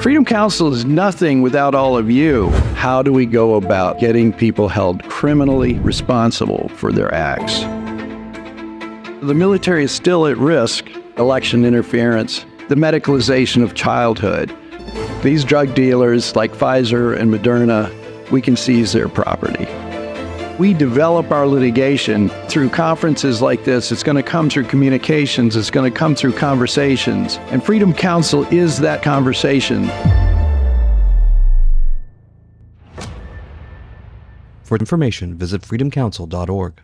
Freedom Counsel is nothing without all of you. How do we go about getting people held criminally responsible for their acts? The military is still at risk. Election interference, the medicalization of childhood. These drug dealers like Pfizer and Moderna, we can seize their property. We develop our litigation through conferences like this. It's going to come through communications. It's going to come through conversations. And Freedom Counsel is that conversation. For information, visit freedomcounsel.org.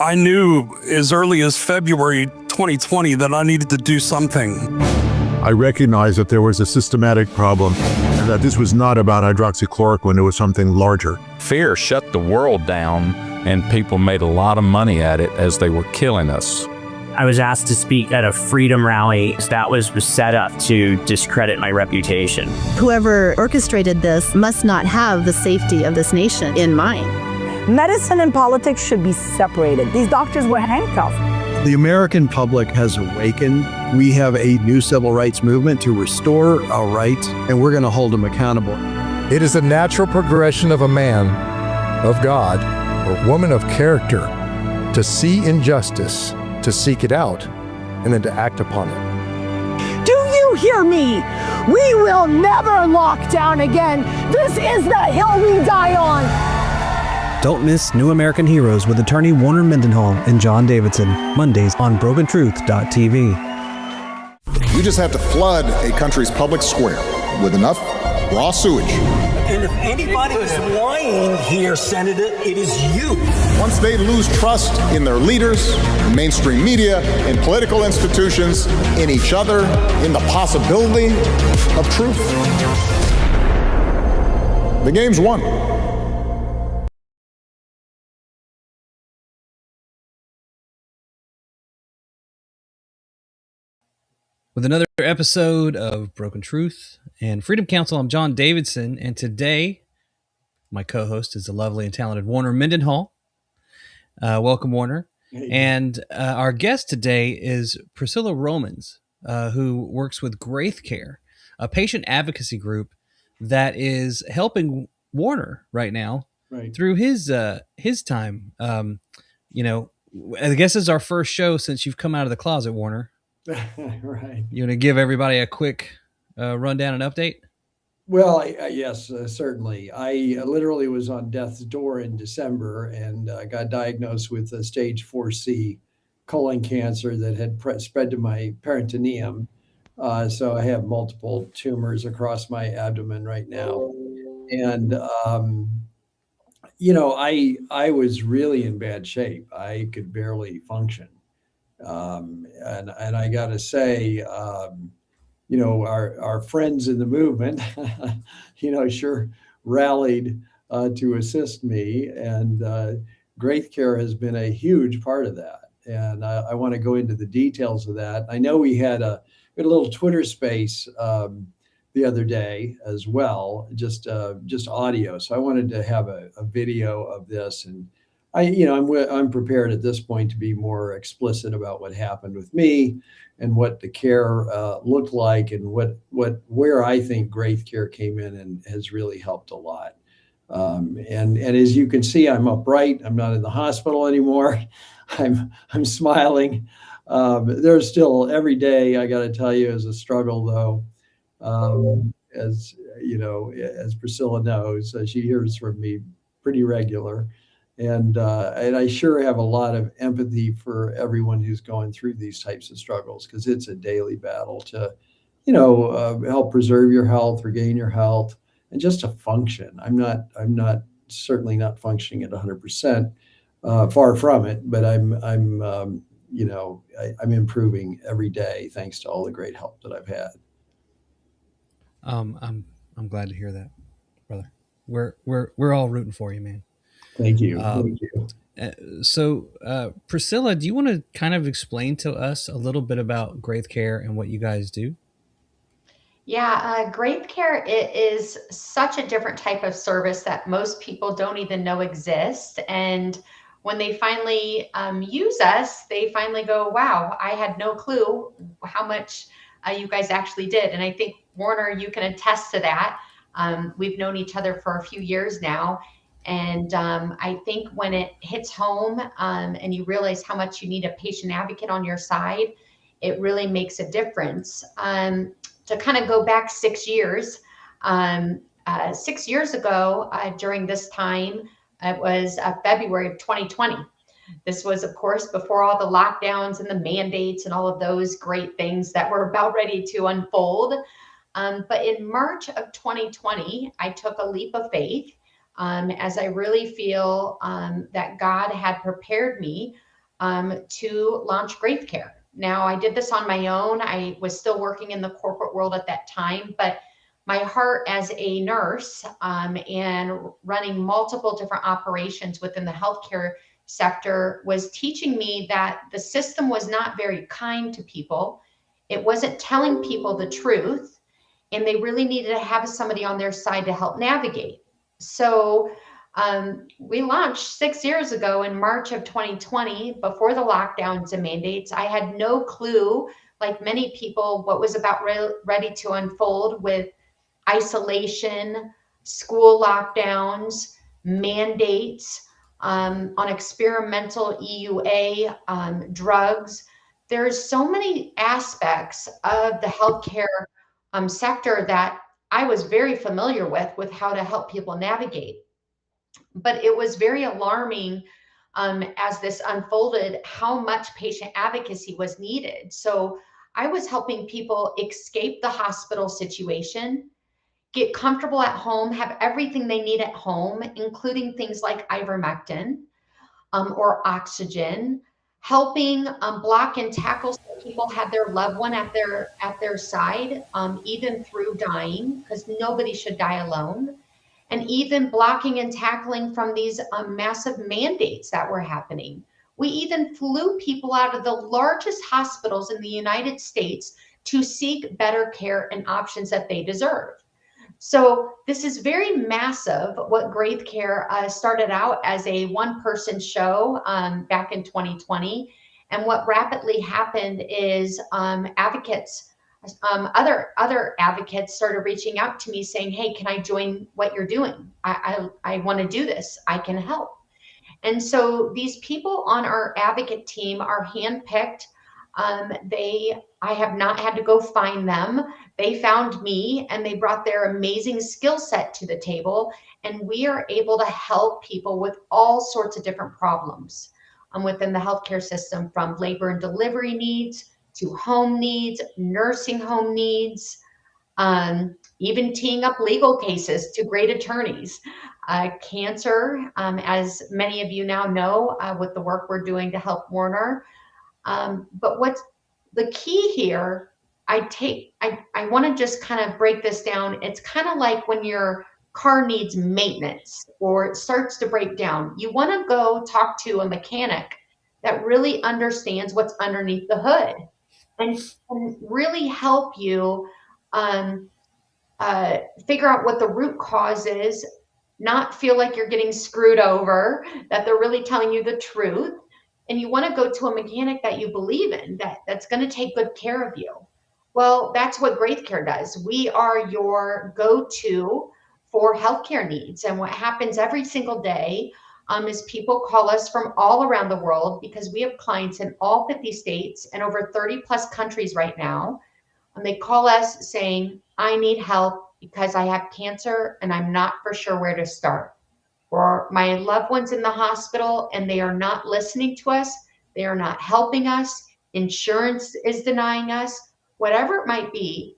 I knew as early as February 2020 that I needed to do something. I recognized that there was a systematic problem and that this was not about hydroxychloroquine, it was something larger. Fear shut the world down, and people made a lot of money at it as they were killing us. I was asked to speak at a freedom rally that was set up to discredit my reputation. Whoever orchestrated this must not have the safety of this nation in mind. Medicine and politics should be separated. These doctors were handcuffed. The American public has awakened. We have a new civil rights movement to restore our rights, and we're going to hold them accountable. It is a natural progression of a man of God or woman of character to see injustice, to seek it out, and then to act upon it. Do you hear me? We will never lock down again. This is the hill we die on. Don't miss New American Heroes with attorney Warner Mendenhall and John Davidson, Mondays on BrokenTruth.tv. You just have to flood a country's public square with enough raw sewage. And if anybody is lying here, Senator, it is you. Once they lose trust in their leaders, in mainstream media, in political institutions, in each other, in the possibility of truth, the game's won. With another episode of Broken Truth and Freedom Counsel, I'm John Davidson, and today my co-host is the lovely and talented Warner Mendenhall. Welcome, Warner. Hey. And our guest today is Priscilla Roman, who works with Graith, a patient advocacy group that is helping Warner right now through his time. I guess this is our first show since you've come out of the closet, Warner. Right. You want to give everybody a quick rundown and update? Well, yes, certainly. I literally was on death's door in December and got diagnosed with a stage 4C colon cancer that had spread to my peritoneum. So I have multiple tumors across my abdomen right now. And, I was really in bad shape. I could barely function. And I got to say, our friends in the movement, sure rallied to assist me, and Graith Care has been a huge part of that. And I want to go into the details of that. I know we had a little Twitter space the other day as well, just audio. So I wanted to have a video of this, and I'm prepared at this point to be more explicit about what happened with me and what the care looked like, and where I think Graith Care came in and has really helped a lot. And as you can see, I'm upright. I'm not in the hospital anymore. I'm smiling. There's still every day, I got to tell you, is a struggle though. As Priscilla knows, she hears from me pretty regular. And I sure have a lot of empathy for everyone who's going through these types of struggles, because it's a daily battle to, help preserve your health, regain your health, and just to function. I'm certainly not functioning at 100%, far from it, but I'm improving every day thanks to all the great help that I've had. I'm glad to hear that, brother. We're all rooting for you, man. Thank you. Thank you. So, Priscilla, do you want to kind of explain to us a little bit about Graith Care and what you guys do? Yeah, Graith Care is such a different type of service that most people don't even know exists. And when they finally use us, they finally go, wow, I had no clue how much you guys actually did. And I think, Warner, you can attest to that. We've known each other for a few years now. And I think when it hits home and you realize how much you need a patient advocate on your side, it really makes a difference. To kind of go back 6 years, 6 years ago during this time, it was February of 2020. This was, of course, before all the lockdowns and the mandates and all of those great things that were about ready to unfold. But in March of 2020, I took a leap of faith as I really feel that God had prepared me to launch Graith Care. Now, I did this on my own. I was still working in the corporate world at that time, but my heart as a nurse and running multiple different operations within the healthcare sector was teaching me that the system was not very kind to people. It wasn't telling people the truth, and they really needed to have somebody on their side to help navigate. So we launched 6 years ago in March of 2020, before the lockdowns and mandates. I had no clue, like many people, what was about ready to unfold with isolation, school lockdowns, mandates, on experimental EUA, drugs. There's so many aspects of the healthcare sector that I was very familiar with how to help people navigate. But it was very alarming as this unfolded, how much patient advocacy was needed. So I was helping people escape the hospital situation, get comfortable at home, have everything they need at home, including things like ivermectin or oxygen, helping block and tackle so people had their loved one at their side, even through dying, because nobody should die alone, and even blocking and tackling from these massive mandates that were happening. We even flew people out of the largest hospitals in the United States to seek better care and options that they deserve. So this is very massive. What Graith Care started out as a one-person show back in 2020. And what rapidly happened is advocates, other advocates started reaching out to me saying, hey, can I join what you're doing? I want to do this. I can help. And so these people on our advocate team are handpicked. I have not had to go find them. They found me and they brought their amazing skill set to the table. And we are able to help people with all sorts of different problems within the healthcare system, from labor and delivery needs to home needs, nursing home needs, even teeing up legal cases to great attorneys. Cancer, as many of you now know, with the work we're doing to help Warner. But what's the key here, I want to just kind of break this down. It's kind of like when your car needs maintenance or it starts to break down. You want to go talk to a mechanic that really understands what's underneath the hood and can really help you figure out what the root cause is, not feel like you're getting screwed over, that they're really telling you the truth. And you want to go to a mechanic that you believe in, that's going to take good care of you. Well, that's what Graith Care does. We are your go-to for healthcare needs. And what happens every single day is people call us from all around the world, because we have clients in all 50 states and over 30 plus countries right now. And they call us saying, I need help because I have cancer and I'm not for sure where to start. Or my loved one's in the hospital and they are not listening to us. They are not helping us. Insurance is denying us. Whatever it might be,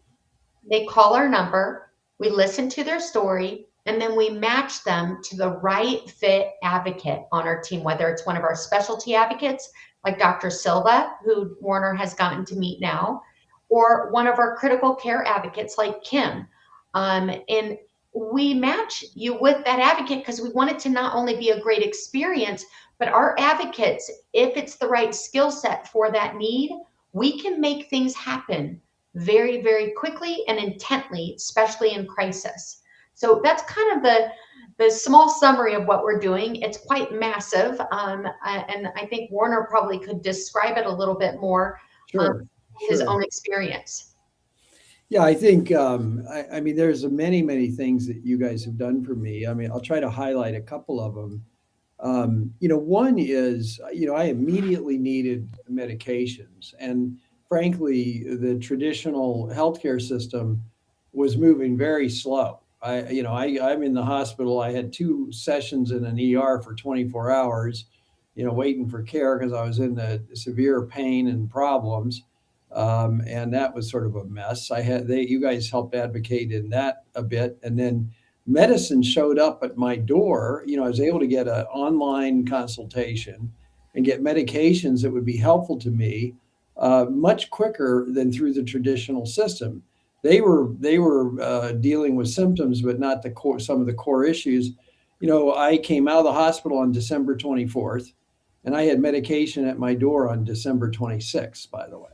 they call our number, we listen to their story, and then we match them to the right fit advocate on our team, whether it's one of our specialty advocates like Dr. Silva, who Warner has gotten to meet now, or one of our critical care advocates like Kim. And we match you with that advocate because we want it to not only be a great experience, but our advocates, if it's the right skill set for that need, we can make things happen very, very quickly and intently, especially in crisis. So that's kind of the small summary of what we're doing. It's quite massive. And I think Warner probably could describe it a little bit more, his own experience. Yeah, I think, I mean, there's many, many things that you guys have done for me. I mean, I'll try to highlight a couple of them. One is, I immediately needed medications. And frankly, the traditional healthcare system was moving very slow. I'm in the hospital. I had 2 sessions in an ER for 24 hours, waiting for care because I was in the severe pain and problems. And that was sort of a mess. You guys helped advocate in that a bit. And then medicine showed up at my door. I was able to get an online consultation and get medications that would be helpful to me much quicker than through the traditional system. They were dealing with symptoms, but not some of the core issues. I came out of the hospital on December 24th, and I had medication at my door on December 26th, by the way.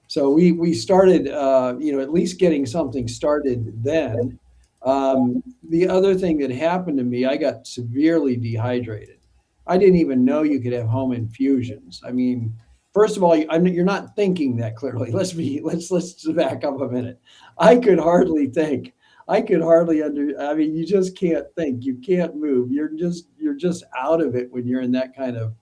So we started, at least getting something started then. The other thing that happened to me, I got severely dehydrated. I didn't even know you could have home infusions. I mean, first of all, you're not thinking that clearly. Let's back up a minute. I could hardly think. I could hardly I mean, you just can't think. You can't move. You're just out of it when you're in that kind of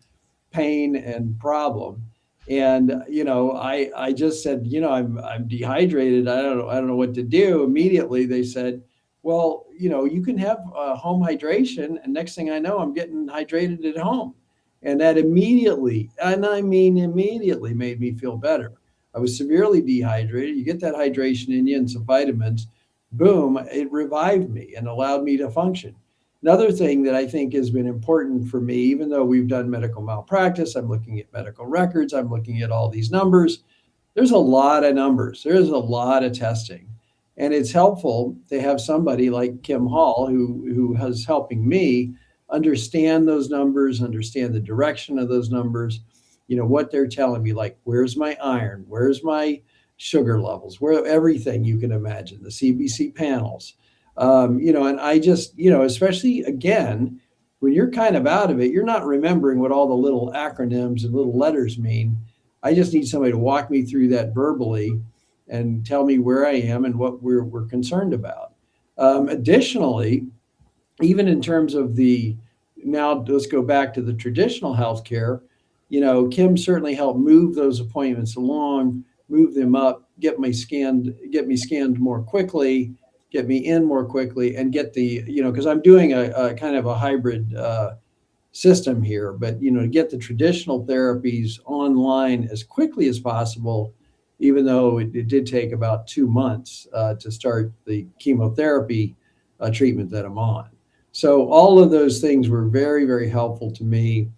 pain and problem. And I just said, I'm dehydrated. I don't know what to do. Immediately they said, well, you can have home hydration. And next thing I know, I'm getting hydrated at home. And that immediately, and I mean immediately, made me feel better. I was severely dehydrated. You get that hydration in you and some vitamins, boom, it revived me and allowed me to function. Another thing that I think has been important for me, even though we've done medical malpractice, I'm looking at medical records, I'm looking at all these numbers. There's a lot of numbers. There's a lot of testing. And it's helpful to have somebody like Kim Hall who is helping me understand those numbers, understand the direction of those numbers, what they're telling me, like, where's my iron? Where's my sugar levels? Where everything you can imagine, the CBC panels. And I just, especially again, when you're kind of out of it, you're not remembering what all the little acronyms and little letters mean. I just need somebody to walk me through that verbally and tell me where I am and what we're concerned about. Additionally, even in terms of now let's go back to the traditional healthcare, Kim certainly helped move those appointments along, move them up, get me scanned more quickly, get me in more quickly, and get because I'm doing a kind of a hybrid system here, but to get the traditional therapies online as quickly as possible, even though it did take about 2 months to start the chemotherapy treatment that I'm on. So all of those things were very, very helpful to me.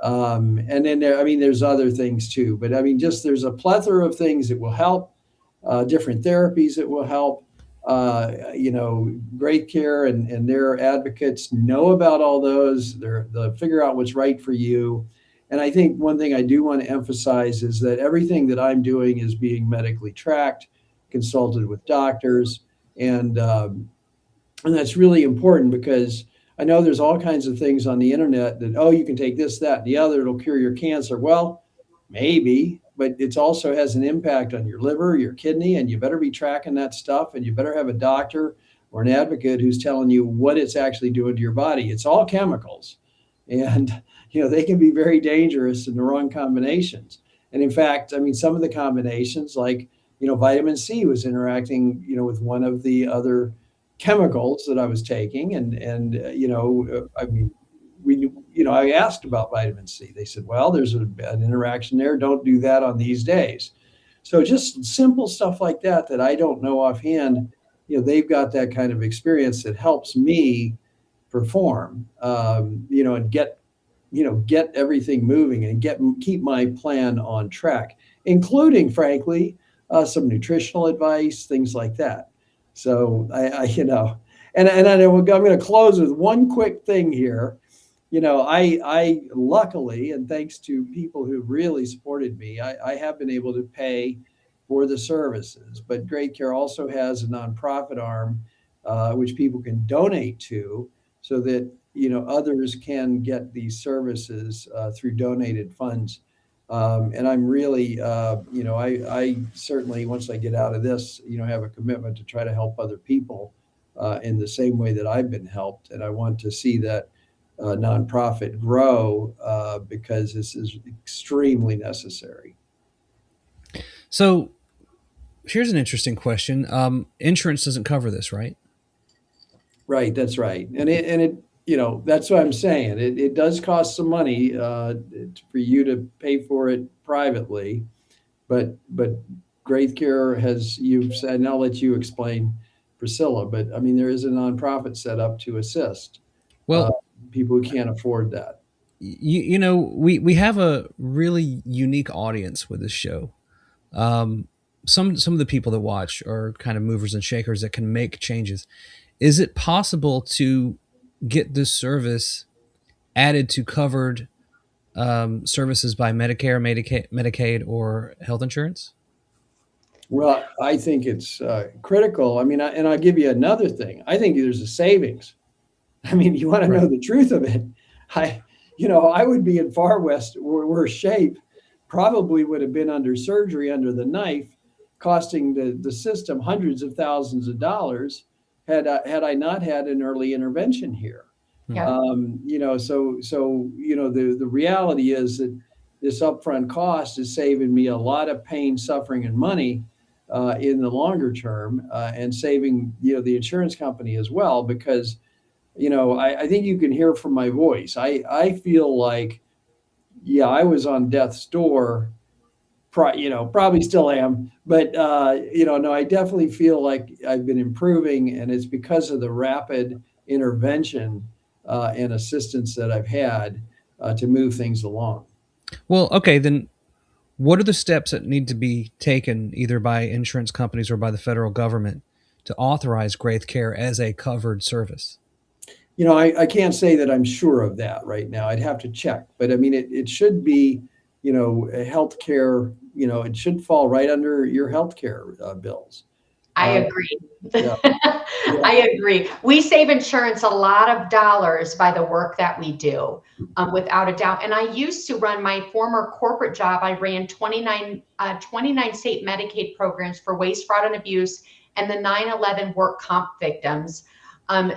And then there's other things too, but there's a plethora of things that will help, different therapies that will help. Graith Care and their advocates know about all those. They'll figure out what's right for you. And I think one thing I do want to emphasize is that everything that I'm doing is being medically tracked, consulted with doctors, and that's really important because I know there's all kinds of things on the internet that, you can take this, that, and the other, it'll cure your cancer. Well, maybe, but it also has an impact on your liver, your kidney, and you better be tracking that stuff, and you better have a doctor or an advocate who's telling you what it's actually doing to your body. It's all chemicals, and they can be very dangerous in the wrong combinations. And in fact, some of the combinations, like vitamin C was interacting with one of the other chemicals that I was taking, I asked about vitamin C. They said, well, there's an interaction there. Don't do that on these days. So just simple stuff like that I don't know offhand. They've got that kind of experience that helps me perform, and get everything moving and keep my plan on track, including, frankly, some nutritional advice, things like that. So and I'm going to close with one quick thing here. I luckily, and thanks to people who really supported me, I have been able to pay for the services. But Graith Care also has a nonprofit arm, which people can donate to, so that others can get these services through donated funds. And I'm really, I certainly, once I get out of this, have a commitment to try to help other people in the same way that I've been helped. And I want to see that nonprofit grow because this is extremely necessary. So here's an interesting question. Insurance doesn't cover this, right? Right, that's right. And it that's what I'm saying. It does cost some money for you to pay for it privately, but Graith Care you've said, and I'll let you explain, Priscilla, but I mean, there is a nonprofit set up to assist people who can't afford that. We have a really unique audience with this show. Some of the people that watch are kind of movers and shakers that can make changes. Is it possible to get this service added to covered services by Medicare, Medicaid, or health insurance? Well, I think it's critical. I mean, and I'll give you another thing. I think there's a savings. I mean, you want to know the truth of it. I would be in far worse shape, probably would have been under surgery, under the knife, costing the system hundreds of thousands of dollars had I not had an early intervention here. Yeah. The reality is that this upfront cost is saving me a lot of pain, suffering, and money in the longer term, and saving the insurance company as well, because I think you can hear from my voice. I feel like, I was on death's door, probably still am, but no, I definitely feel like I've been improving, and it's because of the rapid intervention and assistance that I've had to move things along. Well, okay, then what are the steps that need to be taken either by insurance companies or by the federal government to authorize Graith Care as a covered service? I can't say that I'm sure of that right now. I'd have to check, but I mean, it should be, healthcare, it should fall right under your healthcare bills. I agree. Yeah. I agree. We save insurance a lot of dollars by the work that we do, without a doubt. And I used to run my former corporate job. I ran 29 state Medicaid programs for waste, fraud, and abuse, and the 9/11 work comp victims.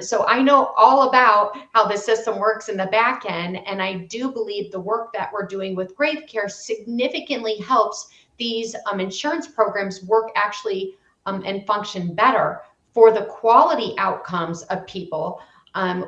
So I know all about how the system works in the back end. And I do believe the work that we're doing with Graith Care significantly helps these insurance programs work actually and function better for the quality outcomes of people,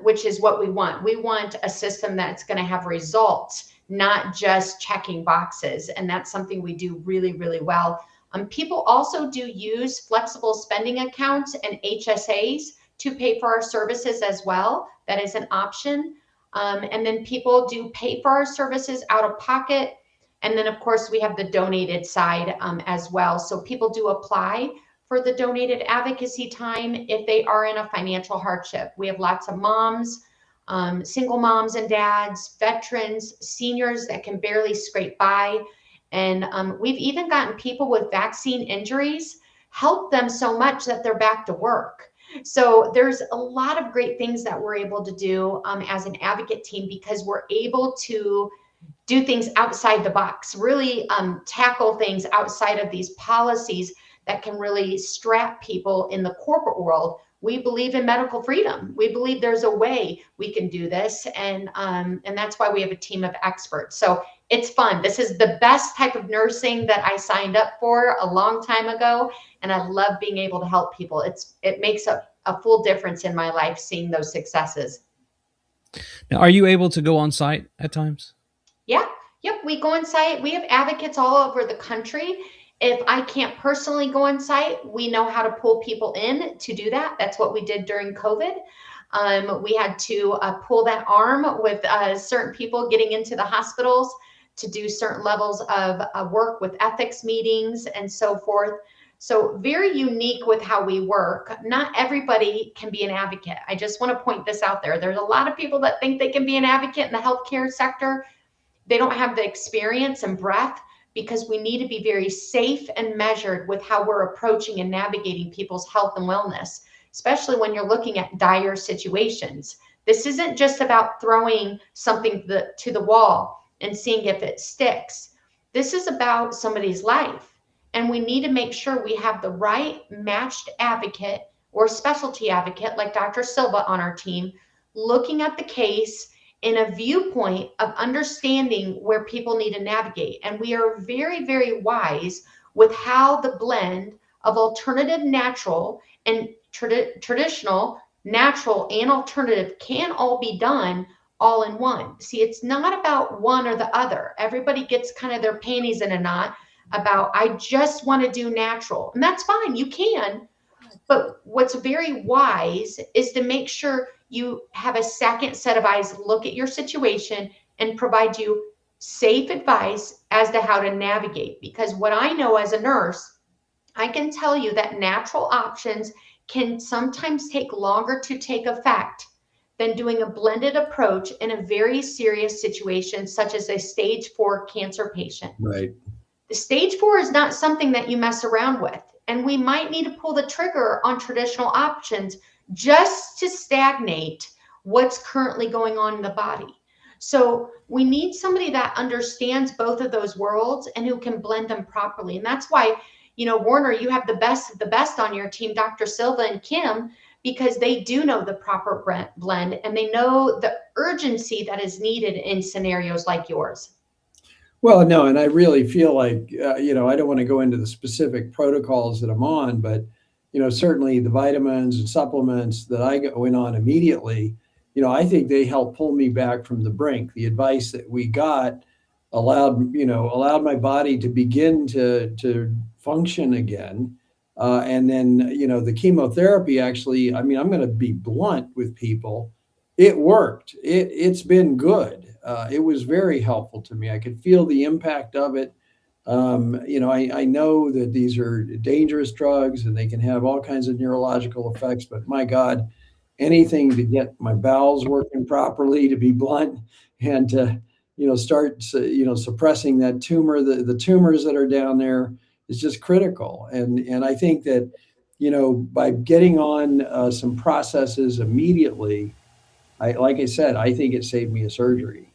which is what we want. We want a system that's going to have results, not just checking boxes. And that's something we do really, really well. People also do use flexible spending accounts and HSAs to pay for our services as well. That is an option. And then people do pay for our services out of pocket. And then, of course, we have the donated side as well. So people do apply for the donated advocacy time if they are in a financial hardship. We have lots of moms, single moms and dads, veterans, seniors that can barely scrape by. And we've even gotten people with vaccine injuries, helped them so much that they're back to work. So there's a lot of great things that we're able to do as an advocate team, because we're able to do things outside the box, really tackle things outside of these policies that can really strap people in the corporate world. We believe in medical freedom. We believe there's a way we can do this. And that's why we have a team of experts. So it's fun. This is the best type of nursing that I signed up for a long time ago. And I love being able to help people. It makes a full difference in my life, seeing those successes. Now, are you able to go on site at times? Yeah. Yep. We go on site. We have advocates all over the country. If I can't personally go on site, we know how to pull people in to do that. That's what we did during COVID. We had to pull that arm with certain people getting into the hospitals to do certain levels of work with ethics meetings and so forth. So very unique with how we work. Not everybody can be an advocate. I just want to point this out there. There's a lot of people that think they can be an advocate in the healthcare sector. They don't have the experience and breadth, because we need to be very safe and measured with how we're approaching and navigating people's health and wellness, especially when you're looking at dire situations. This isn't just about throwing something to the wall and seeing if it sticks. This is about somebody's life. And we need to make sure we have the right matched advocate or specialty advocate like Dr. Silva on our team, looking at the case in a viewpoint of understanding where people need to navigate. And we are very, very wise with how the blend of alternative natural and traditional natural and alternative can all be done all in one. See, it's not about one or the other. Everybody gets kind of their panties in a knot about, I just want to do natural. And that's fine, you can. But what's very wise is to make sure you have a second set of eyes look at your situation and provide you safe advice as to how to navigate. Because what I know as a nurse, I can tell you that natural options can sometimes take longer to take effect than doing a blended approach in a very serious situation, such as a stage 4 cancer patient. Right. The stage 4 is not something that you mess around with. And we might need to pull the trigger on traditional options just to stagnate what's currently going on in the body. So we need somebody that understands both of those worlds and who can blend them properly. And that's why, Warner, you have the best of the best on your team, Dr. Silva and Kim, because they do know the proper blend and they know the urgency that is needed in scenarios like yours. Well, no, and I really feel like, I don't want to go into the specific protocols that I'm on, but, certainly the vitamins and supplements that I went on immediately, I think they helped pull me back from the brink. The advice that we got allowed my body to begin to function again. And then, the chemotherapy actually, I'm going to be blunt with people. It worked. It's been good. It was very helpful to me. I could feel the impact of it. I know that these are dangerous drugs and they can have all kinds of neurological effects, but my God, anything to get my bowels working properly, to be blunt, and to, start, suppressing that tumor, the tumors that are down there is just critical. And I think that, by getting on some processes immediately, like I said, I think it saved me a surgery.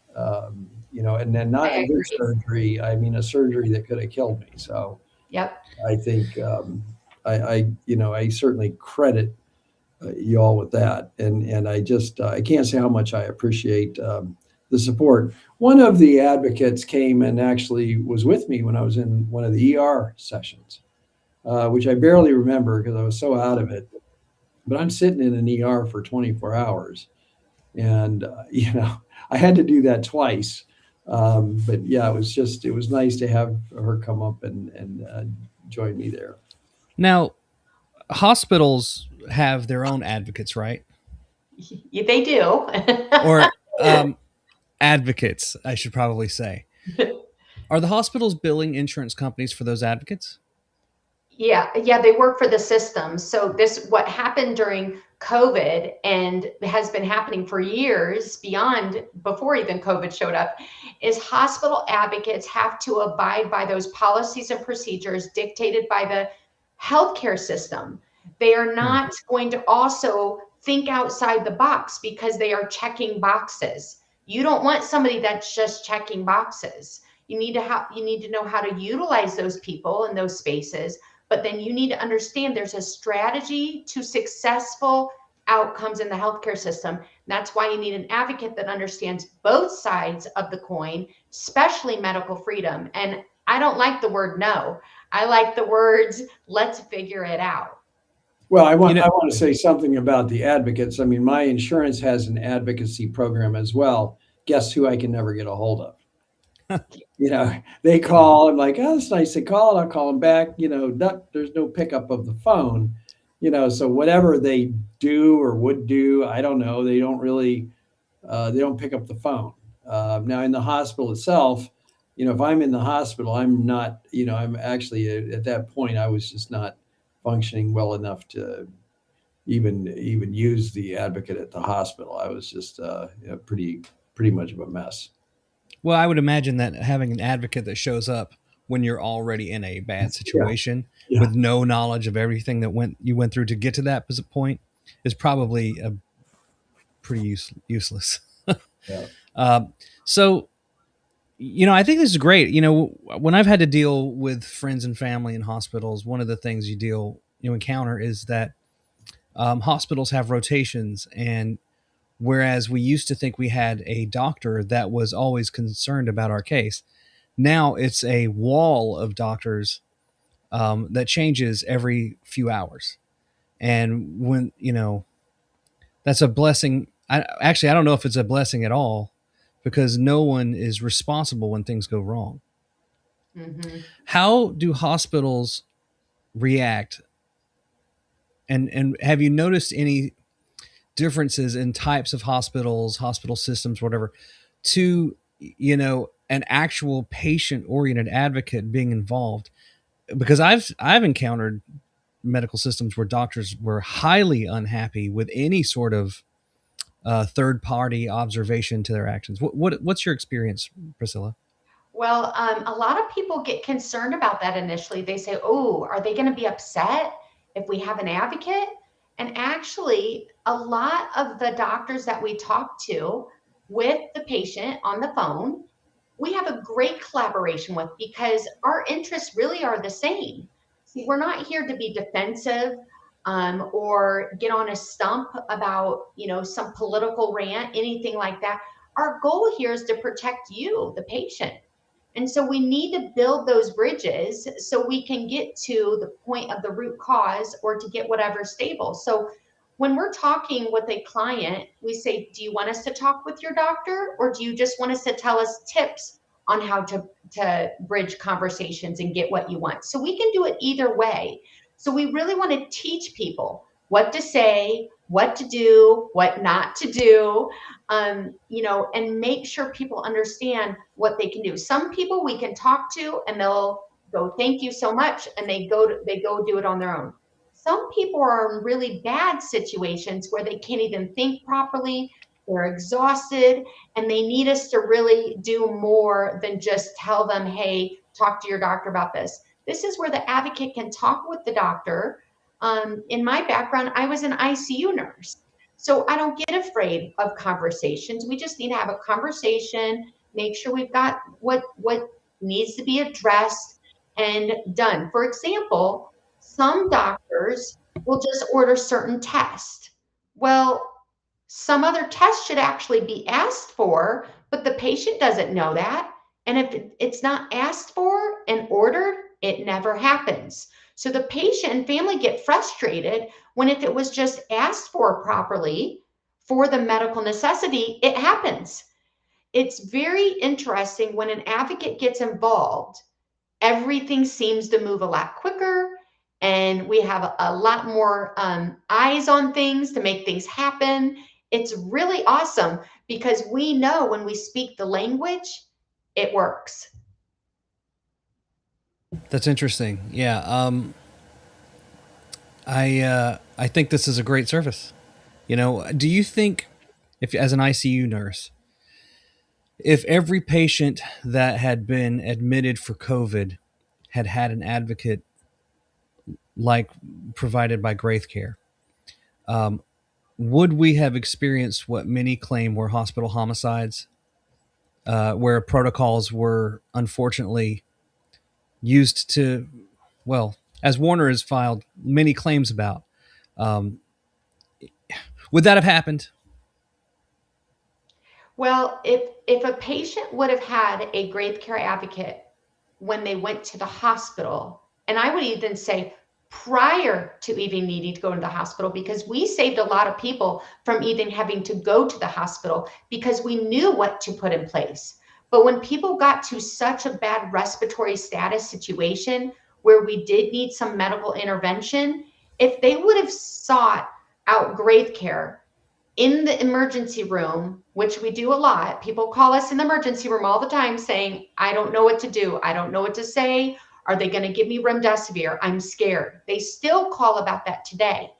And then not a good surgery. I mean, a surgery that could have killed me. So, yep. I think I certainly credit y'all with that, and I can't say how much I appreciate the support. One of the advocates came and actually was with me when I was in one of the ER sessions, which I barely remember because I was so out of it. But I'm sitting in an ER for 24 hours, and I had to do that twice. But yeah, it was nice to have her come up and join me there. Now, hospitals have their own advocates, right? Yeah, they do. Or advocates, I should probably say. Are the hospitals billing insurance companies for those advocates? Yeah, they work for the system. So what happened during COVID and has been happening for years before even COVID showed up, is hospital advocates have to abide by those policies and procedures dictated by the healthcare system. They are not going to also think outside the box because they are checking boxes. You don't want somebody that's just checking boxes. You need to know how to utilize those people in those spaces. But then you need to understand there's a strategy to successful outcomes in the healthcare system. That's why you need an advocate that understands both sides of the coin, especially medical freedom. And I don't like the word no. I like the words, let's figure it out. Well, I want to say something about the advocates. I mean, my insurance has an advocacy program as well. Guess who I can never get a hold of? They call. I'm like, oh, it's nice. They call. I'll call them back. There's no pickup of the phone. So whatever they do or would do, I don't know. They don't really, they don't pick up the phone. Now in the hospital itself, if I'm in the hospital, I'm not, I'm actually at that point, I was just not functioning well enough to even use the advocate at the hospital. I was just pretty much of a mess. Well, I would imagine that having an advocate that shows up when you're already in a bad situation with no knowledge of everything that you went through to get to that point is probably pretty useless. Yeah. So I think this is great. When I've had to deal with friends and family in hospitals, one of the things you encounter is that hospitals have rotations, and whereas we used to think we had a doctor that was always concerned about our case, now it's a wall of doctors that changes every few hours. And when, that's a blessing. I don't know if it's a blessing at all, because no one is responsible when things go wrong. Mm-hmm. How do hospitals react? And have you noticed any differences in types of hospitals, hospital systems, whatever, to, an actual patient-oriented advocate being involved? Because I've encountered medical systems where doctors were highly unhappy with any sort of third-party observation to their actions. What's your experience, Priscilla? Well, a lot of people get concerned about that initially. They say, oh, are they going to be upset if we have an advocate? And actually, a lot of the doctors that we talk to with the patient on the phone, we have a great collaboration with, because our interests really are the same. See, we're not here to be defensive or get on a stump about, some political rant, anything like that. Our goal here is to protect you, the patient. And so we need to build those bridges so we can get to the point of the root cause, or to get whatever stable. So when we're talking with a client, we say, do you want us to talk with your doctor, or do you just want us to tell us tips on how to bridge conversations and get what you want? So we can do it either way. So we really want to teach people what to say, what to do, what not to do, and make sure people understand what they can do. Some people we can talk to and they'll go, thank you so much, and they go do it on their own. Some people are in really bad situations where they can't even think properly, they're exhausted, and they need us to really do more than just tell them, hey, talk to your doctor about this. This is where the advocate can talk with the doctor. In my background, I was an ICU nurse. So I don't get afraid of conversations. We just need to have a conversation, make sure we've got what needs to be addressed and done. For example, some doctors will just order certain tests. Well, some other tests should actually be asked for, but the patient doesn't know that. And if it's not asked for and ordered, it never happens. So the patient and family get frustrated when, if it was just asked for properly for the medical necessity, it happens. It's very interesting when an advocate gets involved, everything seems to move a lot quicker, and we have a lot more eyes on things to make things happen. It's really awesome, because we know when we speak the language, it works. That's interesting. Yeah. I think this is a great service. Do you think, if as an ICU nurse, if every patient that had been admitted for COVID had had an advocate like provided by Graith Care, would we have experienced what many claim were hospital homicides, where protocols were unfortunately used to, well, as Warner has filed many claims about, would that have happened? Well, if a patient would have had a Graith Care advocate when they went to the hospital, and I would even say prior to even needing to go to the hospital, because we saved a lot of people from even having to go to the hospital because we knew what to put in place. But when people got to such a bad respiratory status situation where we did need some medical intervention, if they would have sought out Graith Care in the emergency room, which we do a lot, people call us in the emergency room all the time saying, I don't know what to do. I don't know what to say. Are they going to give me remdesivir? I'm scared. They still call about that today.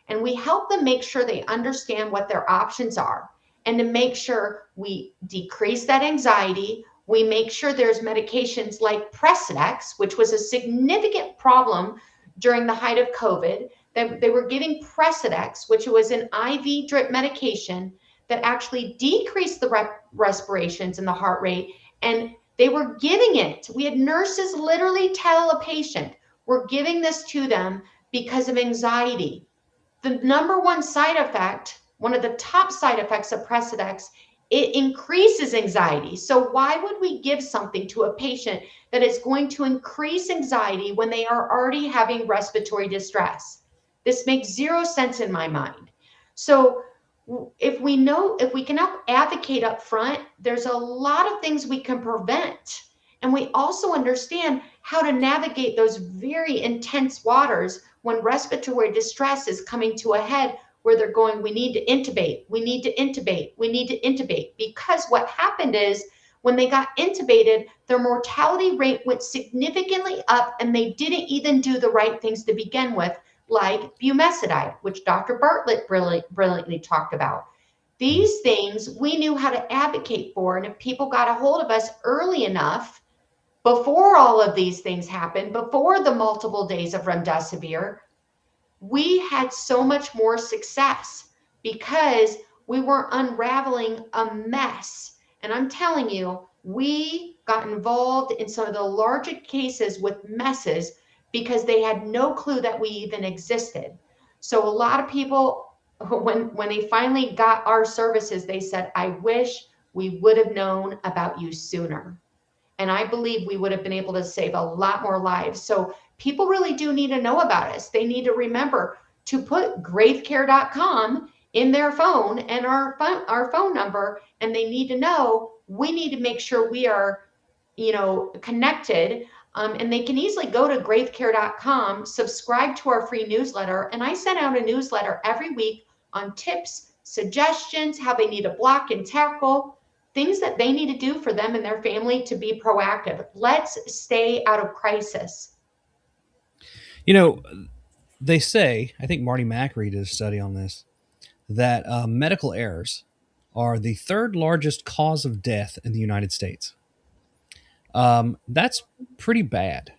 And we help them make sure they understand what their options are, and to make sure we decrease that anxiety. We make sure there's medications like Precedex, which was a significant problem during the height of COVID. They were giving Precedex, which was an IV drip medication that actually decreased the respirations and the heart rate. And They were giving it. We had nurses literally tell a patient, we're giving this to them because of anxiety. The number one side effect, one of the top side effects of Precedex, it increases anxiety. So why would we give something to a patient that is going to increase anxiety when they are already having respiratory distress? This makes zero sense in my mind. So if we can help advocate up front, there's a lot of things we can prevent. And we also understand how to navigate those very intense waters when respiratory distress is coming to a head, where they're going, we need to intubate, we need to intubate, we need to intubate. Because what happened is when they got intubated, their mortality rate went significantly up, and they didn't even do the right things to begin with, like bumescidide, which Dr. Bartlett brilliantly talked about. These things we knew how to advocate for, and if people got a hold of us early enough, before all of these things happened, before the multiple days of remdesivir, we had so much more success because we weren't unraveling a mess. And I'm telling you, we got involved in some of the larger cases with messes because they had no clue that we even existed. So a lot of people, when they finally got our services, they said, I wish we would have known about you sooner. And I believe we would have been able to save a lot more lives. So people really do need to know about us. They need to remember to put graithcare.com in their phone and our phone number, and they need to know we need to make sure we are, connected. And they can easily go to graithcare.com, subscribe to our free newsletter, and I send out a newsletter every week on tips, suggestions, how they need to block and tackle, things that they need to do for them and their family to be proactive. Let's stay out of crisis. They say, I think Marty Macri did a study on this, that medical errors are the third largest cause of death in the United States. That's pretty bad.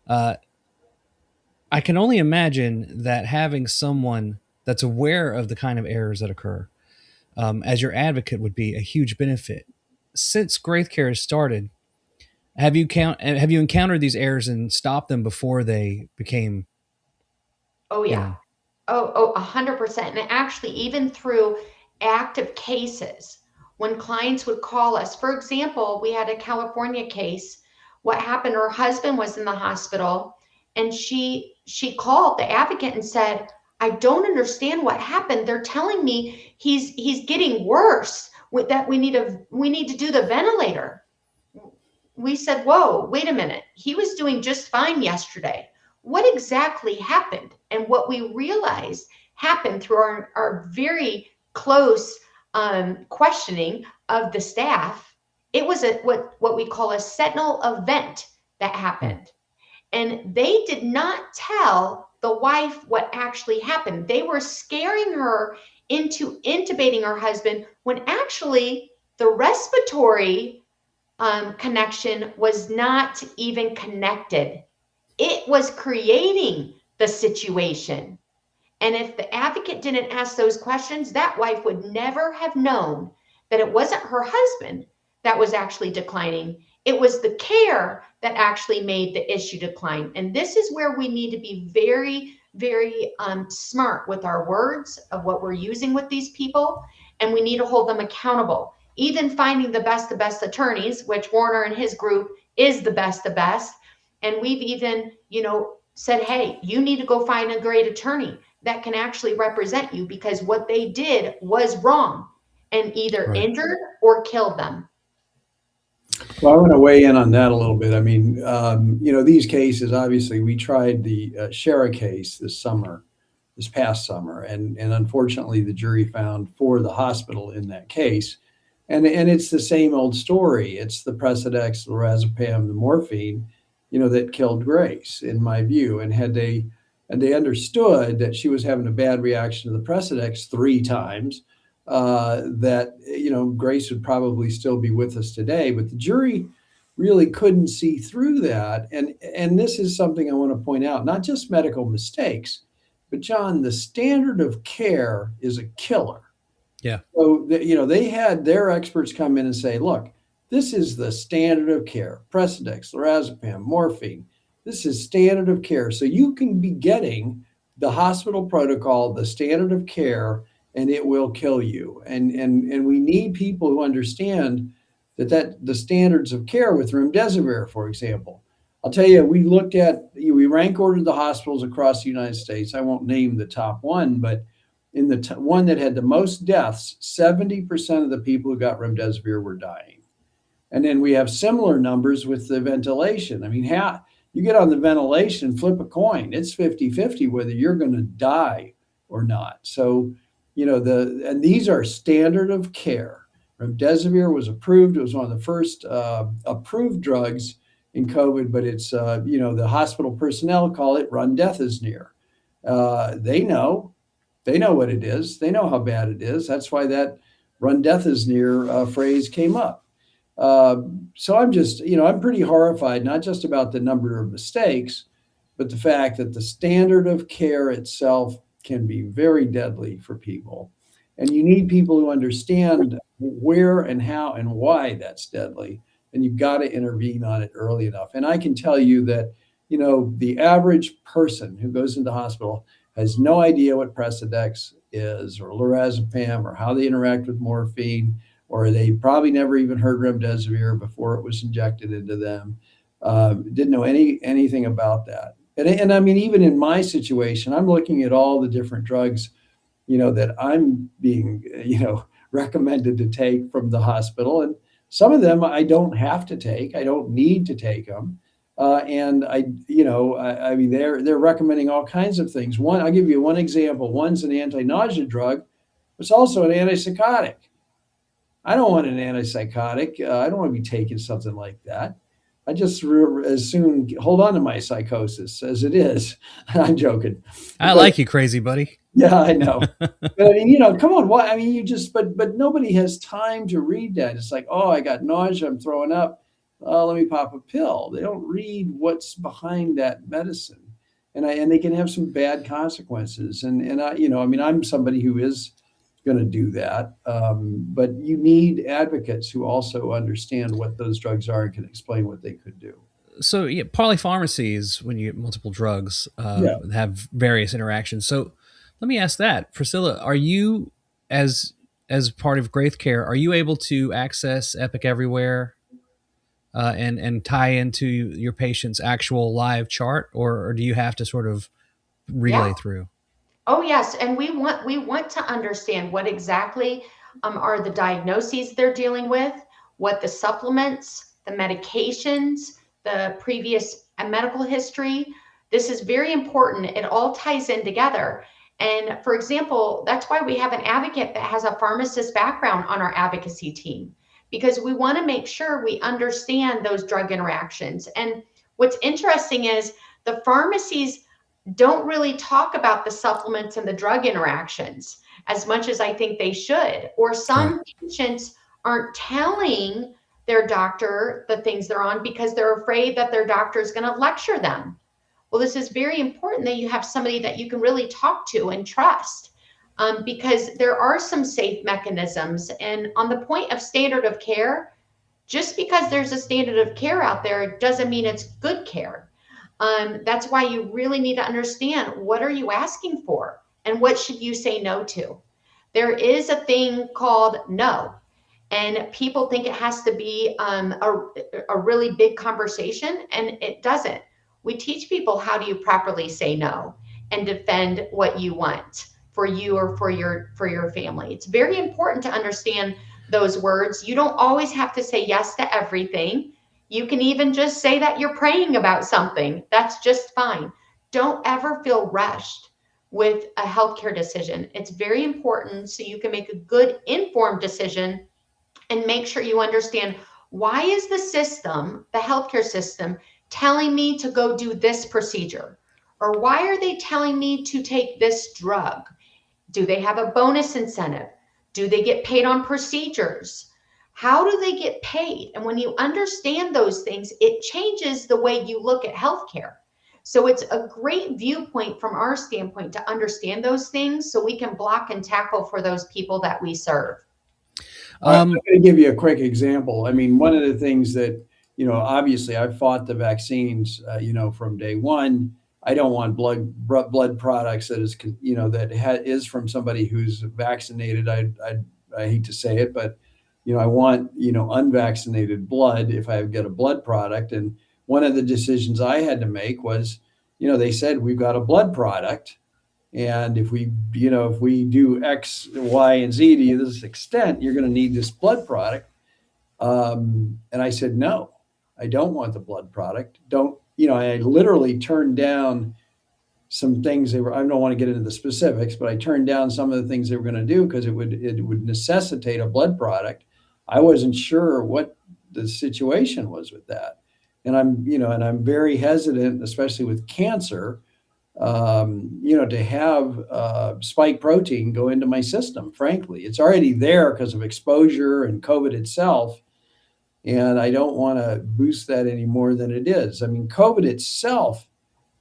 I can only imagine that having someone that's aware of the kind of errors that occur as your advocate would be a huge benefit. Since Graith Care has started, have you encountered these errors and stopped them before they became? Oh yeah. Oh, 100%. And actually, even through active cases, when clients would call us, for example, we had a California case. What happened? Her husband was in the hospital, and she called the advocate and said, I don't understand what happened. They're telling me he's getting worse, with that we need to do the ventilator. We said, whoa, wait a minute. He was doing just fine yesterday. What exactly happened? And what we realized happened through our very close questioning of the staff, it was what we call a sentinel event that happened. And they did not tell the wife what actually happened. They were scaring her into intubating her husband when actually the respiratory connection was not even connected. It was creating the situation. And if the advocate didn't ask those questions, that wife would never have known that it wasn't her husband that was actually declining. It was the care that actually made the issue decline. And this is where we need to be very, very smart with our words of what we're using with these people. And we need to hold them accountable. Even finding the best attorneys, which Warner and his group is the best. And we've even, said, hey, you need to go find a great attorney that can actually represent you, because what they did was wrong and either injured or killed them. Well, I want to weigh in on that a little bit. I mean, these cases, obviously, we tried the Shara case this past summer, and unfortunately, the jury found for the hospital in that case. And it's the same old story. It's the Precedex, lorazepam, the morphine, that killed Grace, in my view. And had they understood that she was having a bad reaction to the Precedex 3 times, that Grace would probably still be with us today. But the jury really couldn't see through that. And this is something I want to point out, not just medical mistakes, but John, the standard of care is a killer. Yeah. So, they had their experts come in and say, look, This is the standard of care. Precedex, lorazepam, morphine. This is standard of care. So you can be getting the hospital protocol, the standard of care, and it will kill you. And we need people who understand that the standards of care with remdesivir, for example. I'll tell you, we rank ordered the hospitals across the United States. I won't name the top one, but in the one that had the most deaths, 70% of the people who got remdesivir were dying. And then we have similar numbers with the ventilation. I mean, how you get on the ventilation, flip a coin, it's 50-50 whether you're going to die or not. So, and these are standard of care. Remdesivir was approved. It was one of the first approved drugs in COVID, but it's, the hospital personnel call it run death is near. They know what it is. They know how bad it is. That's why that run death is near phrase came up. So I'm just, I'm pretty horrified, not just about the number of mistakes, but the fact that the standard of care itself can be very deadly for people. And you need people who understand where and how and why that's deadly. And you've got to intervene on it early enough. And I can tell you that, the average person who goes into hospital has no idea what Precedex is or lorazepam or how they interact with morphine, or they probably never even heard remdesivir before it was injected into them. Didn't know anything about that. And I mean, even in my situation, I'm looking at all the different drugs, that I'm being, recommended to take from the hospital. And some of them I don't have to take. I don't need to take them. And I mean, they're recommending all kinds of things. I'll give you one example. One's an anti-nausea drug. It's also an antipsychotic. I don't want an antipsychotic. I don't want to be taking something like that. I just as soon hold on to my psychosis as it is. I'm joking. I like you, crazy buddy. Yeah, I know. But I mean, come on. Why? I mean, but nobody has time to read that. It's like, oh, I got nausea. I'm throwing up. Let me pop a pill. They don't read what's behind that medicine, and they can have some bad consequences. And I, I mean, I'm somebody who is going to do that. But you need advocates who also understand what those drugs are and can explain what they could do. So polypharmacies, when you get multiple drugs, have various interactions. So let me ask that, Priscilla, are you, as part of Graith Care, are you able to access Epic Everywhere and tie into your patient's actual live chart, or do you have to sort of relay through? Oh, yes. And we want to understand what exactly are the diagnoses they're dealing with, what the supplements, the medications, the previous medical history. This is very important. It all ties in together. And for example, that's why we have an advocate that has a pharmacist background on our advocacy team, because we want to make sure we understand those drug interactions. And what's interesting is the pharmacies don't really talk about the supplements and the drug interactions as much as I think they should. Or some patients aren't telling their doctor the things they're on because they're afraid that their doctor is going to lecture them. Well, this is very important that you have somebody that you can really talk to and trust, because there are some safe mechanisms. And on the point of standard of care, just because there's a standard of care out there doesn't mean it's good care. That's why you really need to understand, what are you asking for and what should you say no to? There is a thing called no, and people think it has to be a really big conversation, and it doesn't. We teach people how do you properly say no and defend what you want for you or for your family. It's very important to understand those words. You don't always have to say yes to everything. You can even just say that you're praying about something. That's just fine. Don't ever feel rushed with a healthcare decision. It's very important so you can make a good informed decision and make sure you understand, why is the system, the healthcare system, telling me to go do this procedure? Or why are they telling me to take this drug? Do they have a bonus incentive? Do they get paid on procedures? How do they get paid? And when you understand those things, it changes the way you look at healthcare. So it's a great viewpoint from our standpoint to understand those things so we can block and tackle for those people that we serve. I'm going to give you a quick example. I mean, one of the things that, obviously I've fought the vaccines, from day one. I don't want blood products that is, is from somebody who's vaccinated. I hate to say it, but, I want, unvaccinated blood if I get a blood product. And one of the decisions I had to make was, they said, we've got a blood product. And if we do X, Y, and Z to this extent, you're going to need this blood product. And I said, no, I don't want the blood product. I literally turned down some things I don't want to get into the specifics, but I turned down some of the things they were going to do because it would necessitate a blood product. I wasn't sure what the situation was with that. And I'm very hesitant, especially with cancer, to have spike protein go into my system. Frankly, it's already there because of exposure and COVID itself. And I don't want to boost that any more than it is. I mean, COVID itself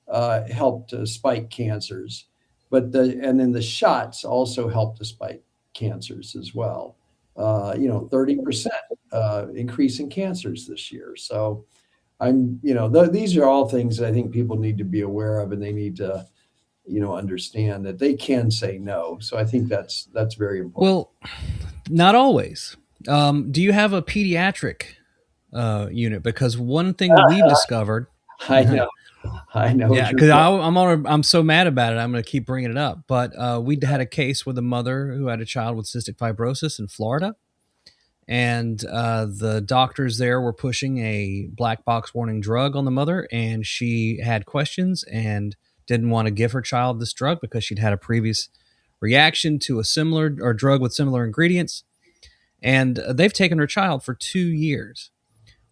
helped to spike cancers, and then the shots also helped to spike cancers as well. 30% increase in cancers this year. So these are all things that I think people need to be aware of, and they need to, understand that they can say no. So I think that's very important. Well, not always. Do you have a pediatric unit? Because one thing that we've discovered, I know. Yeah, because I'm so mad about it. I'm going to keep bringing it up. But we had a case with a mother who had a child with cystic fibrosis in Florida. And the doctors there were pushing a black box warning drug on the mother, and she had questions and didn't want to give her child this drug because she'd had a previous reaction to a similar or drug with similar ingredients. And they've taken her child for 2 years.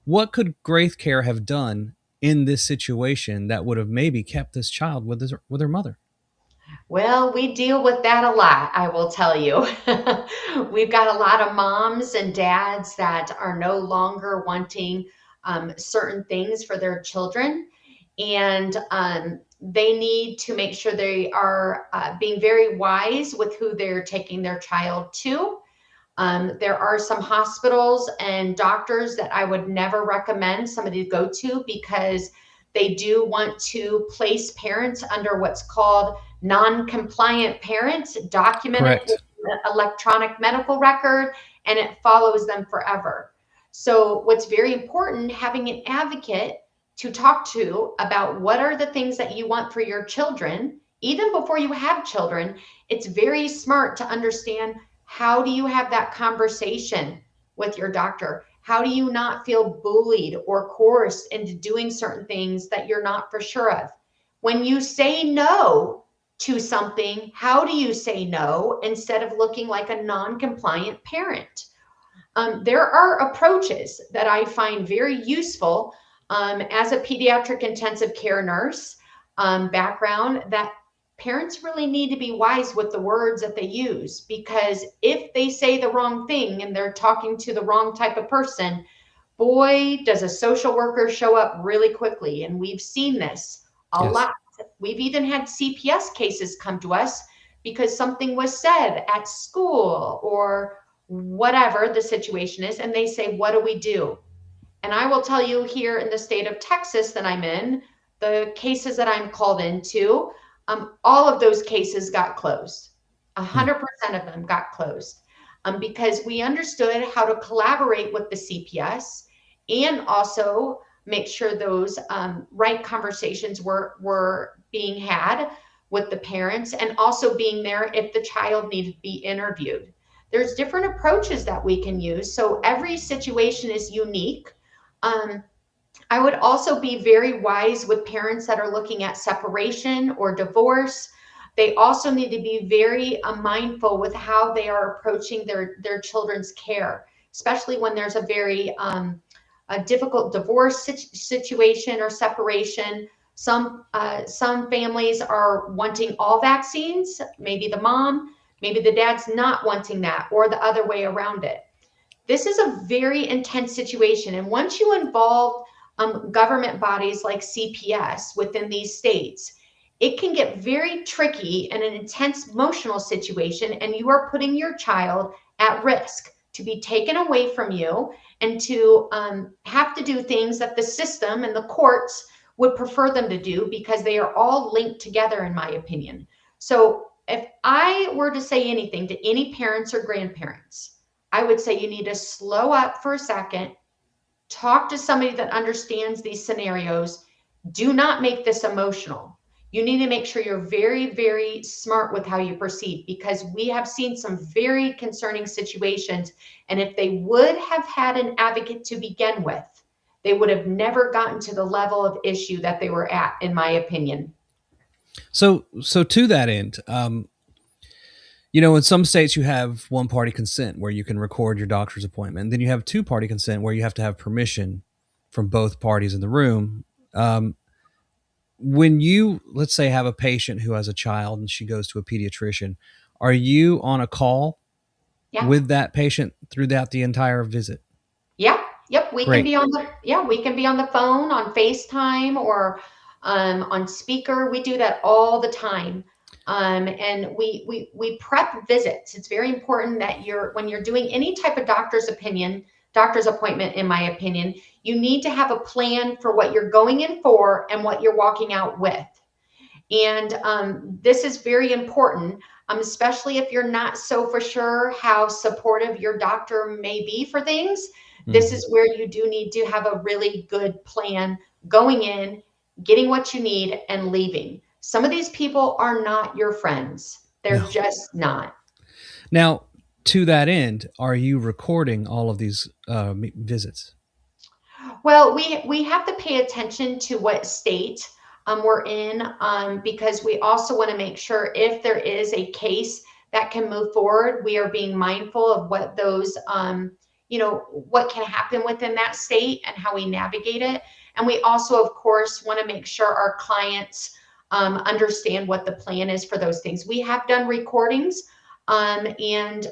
What could Graith Care have done in this situation that would have maybe kept this child with her mother? Well, we deal with that a lot, I will tell you. We've got a lot of moms and dads that are no longer wanting certain things for their children. And they need to make sure they are being very wise with who they're taking their child to. There are some hospitals and doctors that I would never recommend somebody to go to because they do want to place parents under what's called non-compliant parents, documented electronic medical record, and it follows them forever. So what's very important, having an advocate to talk to about what are the things that you want for your children, even before you have children. It's very smart to understand, how do you have that conversation with your doctor? How do you not feel bullied or coerced into doing certain things that you're not for sure of? When you say no to something, how do you say no instead of looking like a non-compliant parent? There are approaches that I find very useful as a pediatric intensive care nurse background, that parents really need to be wise with the words that they use, because if they say the wrong thing and they're talking to the wrong type of person, boy, does a social worker show up really quickly. And we've seen this a lot. We've even had CPS cases come to us because something was said at school or whatever the situation is. And they say, what do we do? And I will tell you, here in the state of Texas that I'm in, the cases that I'm called into, all of those cases got closed. 100% of them got closed because we understood how to collaborate with the CPS and also make sure those right conversations were being had with the parents, and also being there if the child needed to be interviewed. There's different approaches that we can use. So every situation is unique. I would also be very wise with parents that are looking at separation or divorce. They also need to be very mindful with how they are approaching their children's care, especially when there's a very a difficult divorce situation or separation. Some families are wanting all vaccines, maybe the mom, maybe the dad's not wanting that, or the other way around it. This is a very intense situation. And once you involve government bodies like CPS within these states, it can get very tricky in an intense emotional situation, and you are putting your child at risk to be taken away from you and to have to do things that the system and the courts would prefer them to do, because they are all linked together, in my opinion. So if I were to say anything to any parents or grandparents, I would say you need to slow up for a second, talk to somebody that understands these scenarios. Do not make this emotional. You need to make sure you're very, very smart with how you proceed, because we have seen some very concerning situations. And if they would have had an advocate to begin with, they would have never gotten to the level of issue that they were at, in my opinion. So to that end, in some states you have one-party consent where you can record your doctor's appointment. Then you have two-party consent where you have to have permission from both parties in the room. When you, let's say, have a patient who has a child and she goes to a pediatrician, are you on a call with that patient throughout the entire visit? Yeah. Yep. We Great. can be on the phone, on FaceTime, or on speaker. We do that all the time. And we prep visits. It's very important that when you're doing any type of doctor's appointment, in my opinion, you need to have a plan for what you're going in for and what you're walking out with. And this is very important, especially if you're not so for sure how supportive your doctor may be for things. This is where you do need to have a really good plan going in, getting what you need, and leaving. Some of these people are not your friends. They're just not. Now, to that end, are you recording all of these visits? Well, we have to pay attention to what state we're in, because we also want to make sure if there is a case that can move forward, we are being mindful of what those what can happen within that state and how we navigate it. And we also, of course, want to make sure our clients understand what the plan is for those things. We have done recordings, and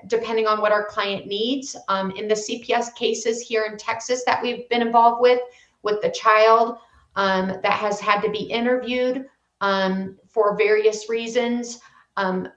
depending on what our client needs, in the CPS cases here in Texas that we've been involved with the child that has had to be interviewed for various reasons,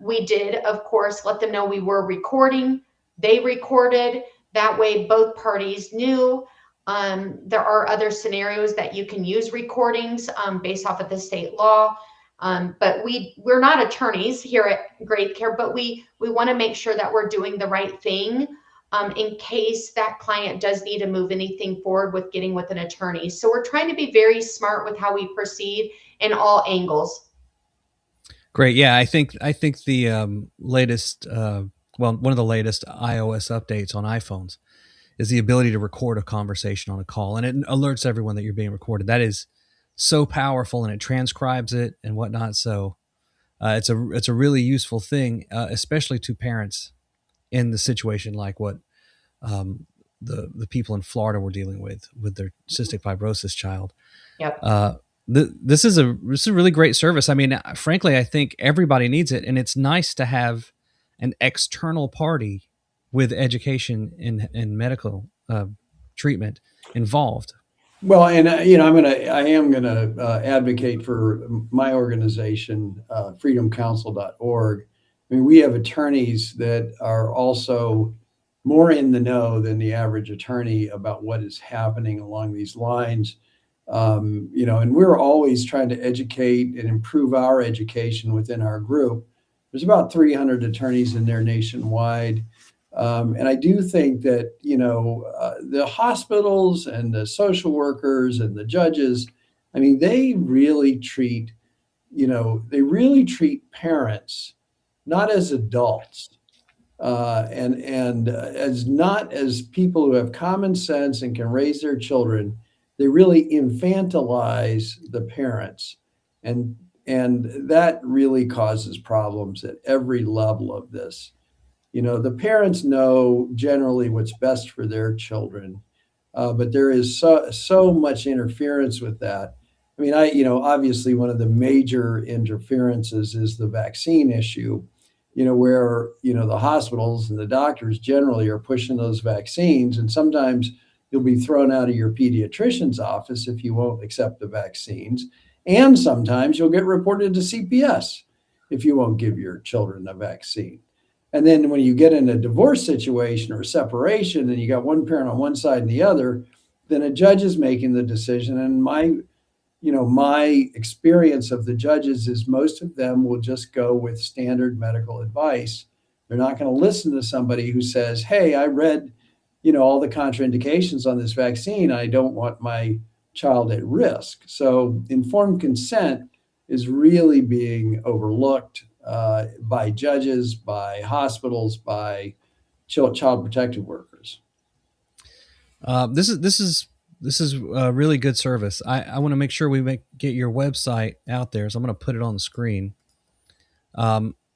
we did, of course, let them know we were recording. They recorded. That way, both parties knew. There are other scenarios that you can use recordings based off of the state law. But we're not attorneys here at Graith Care, but we want to make sure that we're doing the right thing in case that client does need to move anything forward with getting with an attorney. So we're trying to be very smart with how we proceed in all angles. Great. Yeah, I think the latest, one of the latest iOS updates on iPhones is the ability to record a conversation on a call, and it alerts everyone that you're being recorded. That is so powerful, and it transcribes it and whatnot. So it's a really useful thing, especially to parents in the situation like what the people in Florida were dealing with their cystic fibrosis child. Yep. This is a really great service. I mean, frankly, I think everybody needs it, and it's nice to have an external party with education in medical treatment involved. Well, and I am gonna advocate for my organization, freedomcounsel.org. I mean, we have attorneys that are also more in the know than the average attorney about what is happening along these lines. And we're always trying to educate and improve our education within our group. There's about 300 attorneys in there nationwide. And I do think that, the hospitals and the social workers and the judges, I mean, they really treat parents not as adults and as not as people who have common sense and can raise their children. They really infantilize the parents, and that really causes problems at every level of this. The parents know generally what's best for their children, but there is so much interference with that. I mean, obviously one of the major interferences is the vaccine issue, where, the hospitals and the doctors generally are pushing those vaccines, and sometimes you'll be thrown out of your pediatrician's office if you won't accept the vaccines. And sometimes you'll get reported to CPS if you won't give your children a vaccine. And then when you get in a divorce situation or separation and you got one parent on one side and the other, then a judge is making the decision. And my experience of the judges is most of them will just go with standard medical advice. They're not going to listen to somebody who says, hey, I read, all the contraindications on this vaccine. I don't want my child at risk. So informed consent is really being overlooked by judges, by hospitals, by child protective workers. This is a really good service. I want to make sure we get your website out there, so I'm going to put it on the screen.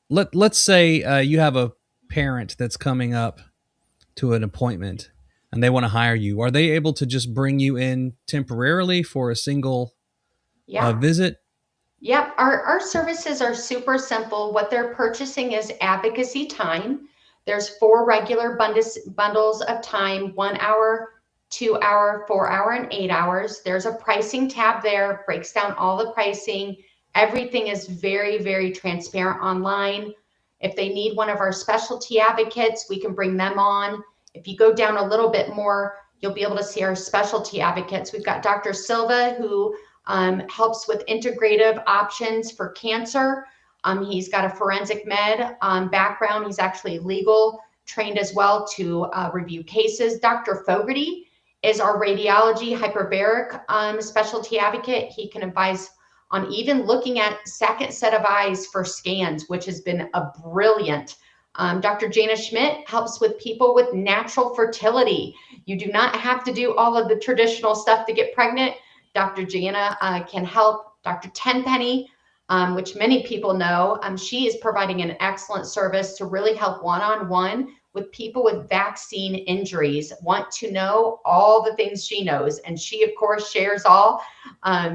Let's say you have a parent that's coming up to an appointment and they want to hire you. Are they able to just bring you in temporarily for a single visit? Yep. Our services are super simple. What they're purchasing is advocacy time. There's 4 regular bundles of time, 1 hour, 2 hour, 4 hour, and 8 hours. There's a pricing tab there, breaks down all the pricing. Everything is very, very transparent online. If they need one of our specialty advocates, we can bring them on. If you go down a little bit more, you'll be able to see our specialty advocates. We've got Dr. Silva, who helps with integrative options for cancer. He's got a forensic med background. He's actually legal trained as well to review cases. Dr. Fogarty is our radiology hyperbaric specialty advocate. He can advise on even looking at second set of eyes for scans, which has been a brilliant. Dr. Jana Schmidt helps with people with natural fertility. You do not have to do all of the traditional stuff to get pregnant. Dr. Jana can help. Dr. Tenpenny, which many people know, she is providing an excellent service to really help one-on-one with people with vaccine injuries, want to know all the things she knows. And she, of course, shares all.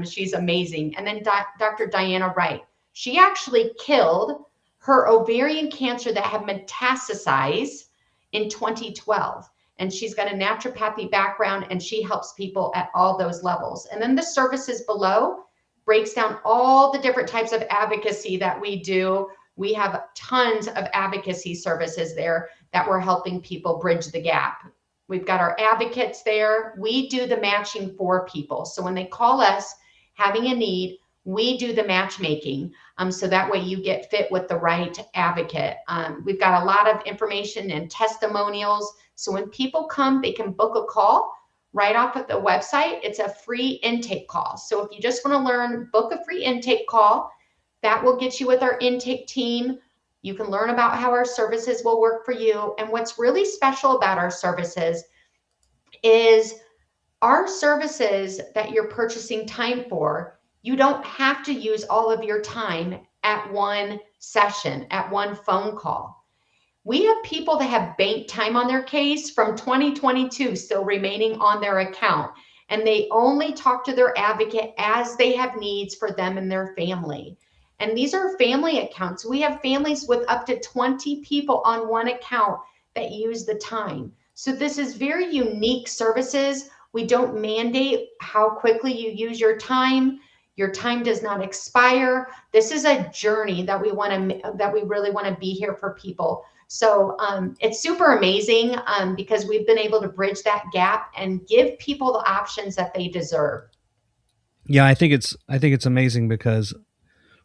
She's amazing. And then Dr. Diana Wright, she actually killed her ovarian cancer that had metastasized in 2012. And she's got a naturopathy background, and she helps people at all those levels. And then the services below breaks down all the different types of advocacy that we do. We have tons of advocacy services there that we're helping people bridge the gap. We've got our advocates there. We do the matching for people. So when they call us having a need, we do the matchmaking. So that way you get fit with the right advocate. We've got a lot of information and testimonials. So when people come, they can book a call right off of the website. It's a free intake call. So if you just want to learn, book a free intake call. That will get you with our intake team. You can learn about how our services will work for you. And what's really special about our services is our services that you're purchasing time for, you don't have to use all of your time at one session, at one phone call. We have people that have bank time on their case from 2022 still remaining on their account, and they only talk to their advocate as they have needs for them and their family. And these are family accounts. We have families with up to 20 people on one account that use the time. So this is very unique services. We don't mandate how quickly you use your time. Your time does not expire. This is a journey that we really want to be here for people. So it's super amazing because we've been able to bridge that gap and give people the options that they deserve. Yeah, I think it's amazing because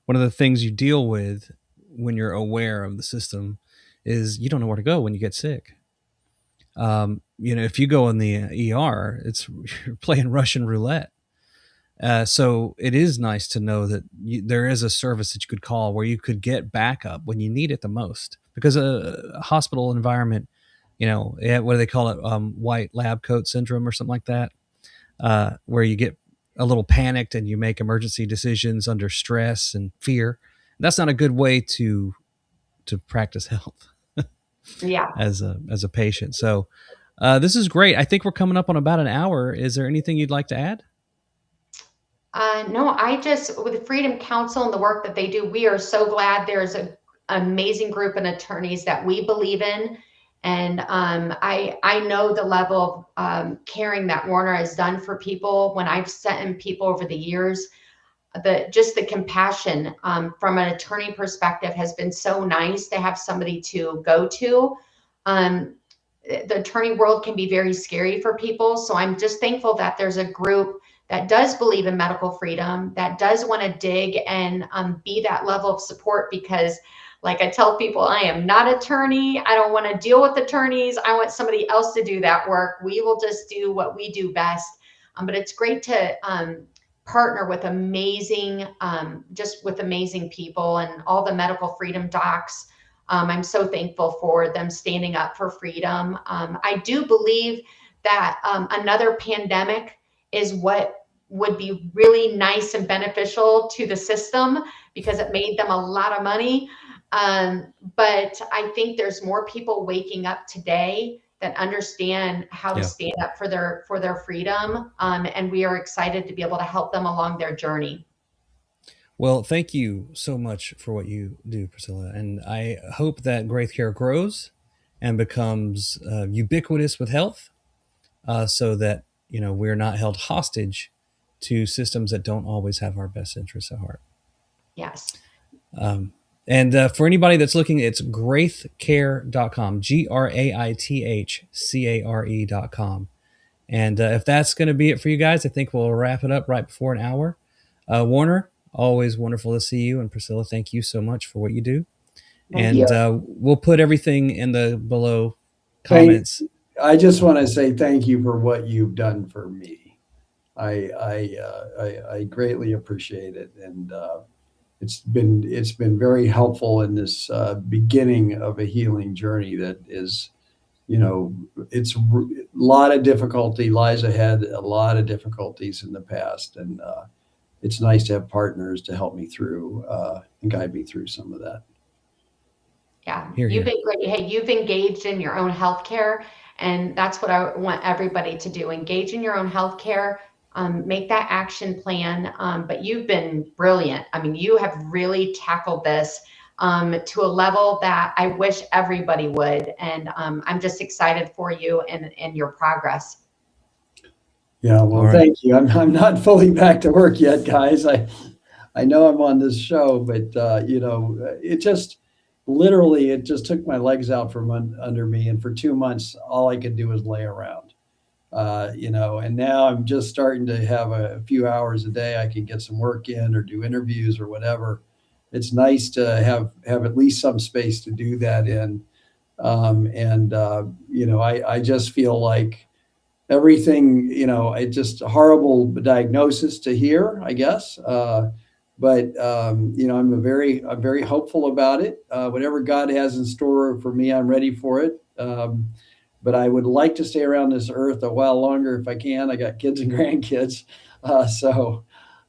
one of the things you deal with when you're aware of the system is you don't know where to go when you get sick. If you go in the ER, you're playing Russian roulette. So it is nice to know that there is a service that you could call where you could get backup when you need it the most. Because a hospital environment, what do they call it? White lab coat syndrome or something like that, where you get a little panicked and you make emergency decisions under stress and fear. That's not a good way to practice health. Yeah. As a patient. So this is great. I think we're coming up on about an hour. Is there anything you'd like to add? No, with Freedom Counsel and the work that they do, we are so glad there's an amazing group of attorneys that we believe in. And I know the level of caring that Warner has done for people when I've sent in people over the years. the compassion from an attorney perspective has been so nice to have somebody to go to. The attorney world can be very scary for people. So I'm just thankful that there's a group that does believe in medical freedom, that does want to dig and be that level of support, because like I tell people, I am not an attorney. I don't want to deal with attorneys. I want somebody else to do that work. We will just do what we do best. But it's great to partner with amazing people and all the medical freedom docs. I'm so thankful for them standing up for freedom. I do believe that another pandemic is what would be really nice and beneficial to the system, because it made them a lot of money. But I think there's more people waking up today that understand how to stand up for their freedom. And we are excited to be able to help them along their journey. Well, thank you so much for what you do, Priscilla. And I hope that Graith Care grows and becomes ubiquitous with health, so that, we're not held hostage to systems that don't always have our best interests at heart. Yes. And for anybody that's looking, it's graithcare.com, GraithCare.com. And if that's going to be it for you guys, I think we'll wrap it up right before an hour. Warner, always wonderful to see you. And Priscilla, thank you so much for what you do. We'll put everything in the below comments. I just want to say thank you for what you've done for me. I greatly appreciate it. And it's been very helpful in this beginning of a healing journey that is, it's a lot of difficulty lies ahead, a lot of difficulties in the past. And it's nice to have partners to help me through and guide me through some of that. Yeah, you've been great. Hey, you've engaged in your own healthcare, and that's what I want everybody to do. Engage in your own healthcare. Make that action plan. But you've been brilliant. I mean, you have really tackled this to a level that I wish everybody would. And I'm just excited for you and your progress. Yeah, well, thank you. I'm not fully back to work yet, guys. I know I'm on this show, but it just took my legs out from under me. And for 2 months, all I could do was lay around. And now I'm just starting to have a few hours a day. I can get some work in or do interviews or whatever. It's nice to have at least some space to do that in. I just feel like everything, it's just a horrible diagnosis to hear, I guess. But I'm very hopeful about it. Whatever God has in store for me, I'm ready for it. But I would like to stay around this earth a while longer if I can. I got kids and grandkids, so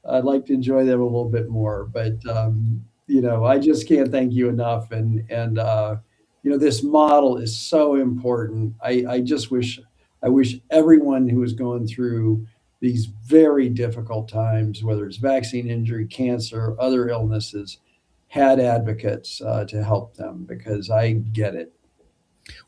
I'd like to enjoy them a little bit more. But I just can't thank you enough. And this model is so important. I wish everyone who is going through these very difficult times, whether it's vaccine injury, cancer, other illnesses, had advocates to help them, because I get it.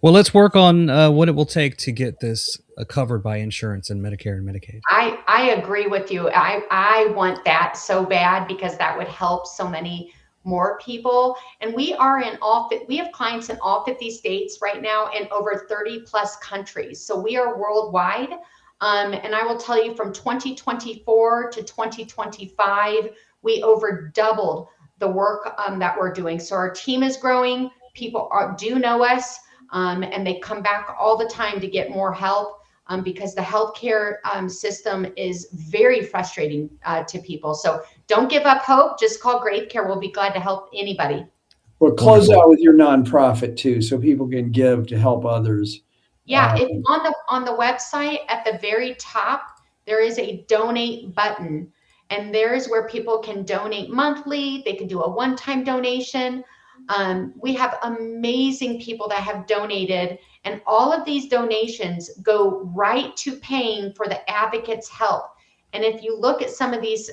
Well, let's work on what it will take to get this covered by insurance and Medicare and Medicaid. I agree with you. I want that so bad, because that would help so many more people. And we have clients in all 50 states right now, in over 30 plus countries. So we are worldwide. And I will tell you, from 2024 to 2025, we over doubled the work that we're doing. So our team is growing. People do know us. And they come back all the time to get more help, because the healthcare system is very frustrating to people. So don't give up hope. Just call Graith Care. We'll be glad to help anybody. Well, close out with your nonprofit too, so people can give to help others. Yeah, it's on the website at the very top. There is a donate button, and there's where people can donate monthly. They can do a one-time donation. We have amazing people that have donated, and all of these donations go right to paying for the advocates' help. And if you look at some of these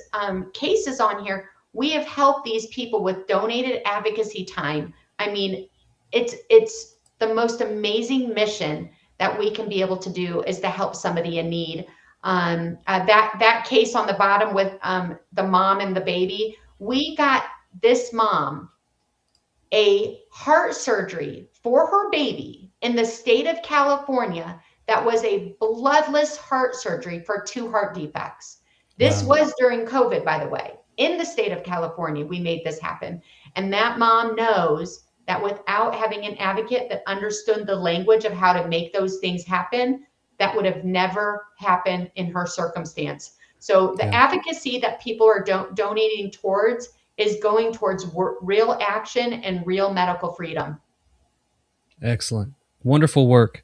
cases on here, we have helped these people with donated advocacy time. I mean, it's the most amazing mission that we can be able to do, is to help somebody in need. That case on the bottom with the mom and the baby, we got this mom a heart surgery for her baby in the state of California that was a bloodless heart surgery for 2 heart defects. This was during COVID, by the way. In the state of California, we made this happen. And that mom knows that without having an advocate that understood the language of how to make those things happen, that would have never happened in her circumstance. So the advocacy that people are donating towards is going towards real action and real medical freedom. Excellent. Wonderful work.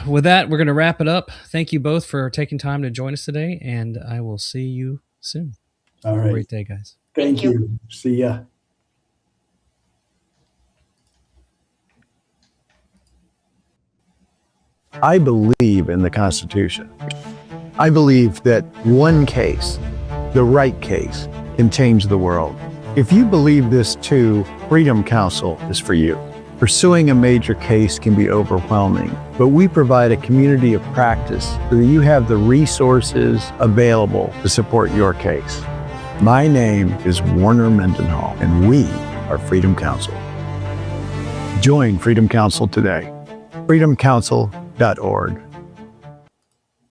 With that, we're going to wrap it up. Thank you both for taking time to join us today, and I will see you soon. All right. Have a great day, guys. Thank you. See ya. I believe in the Constitution. I believe that one case, the right case, can change the world. If you believe this too, Freedom Counsel is for you. Pursuing a major case can be overwhelming, but we provide a community of practice so that you have the resources available to support your case. My name is Warner Mendenhall, and we are Freedom Counsel. Join Freedom Counsel today. freedomcounsel.org.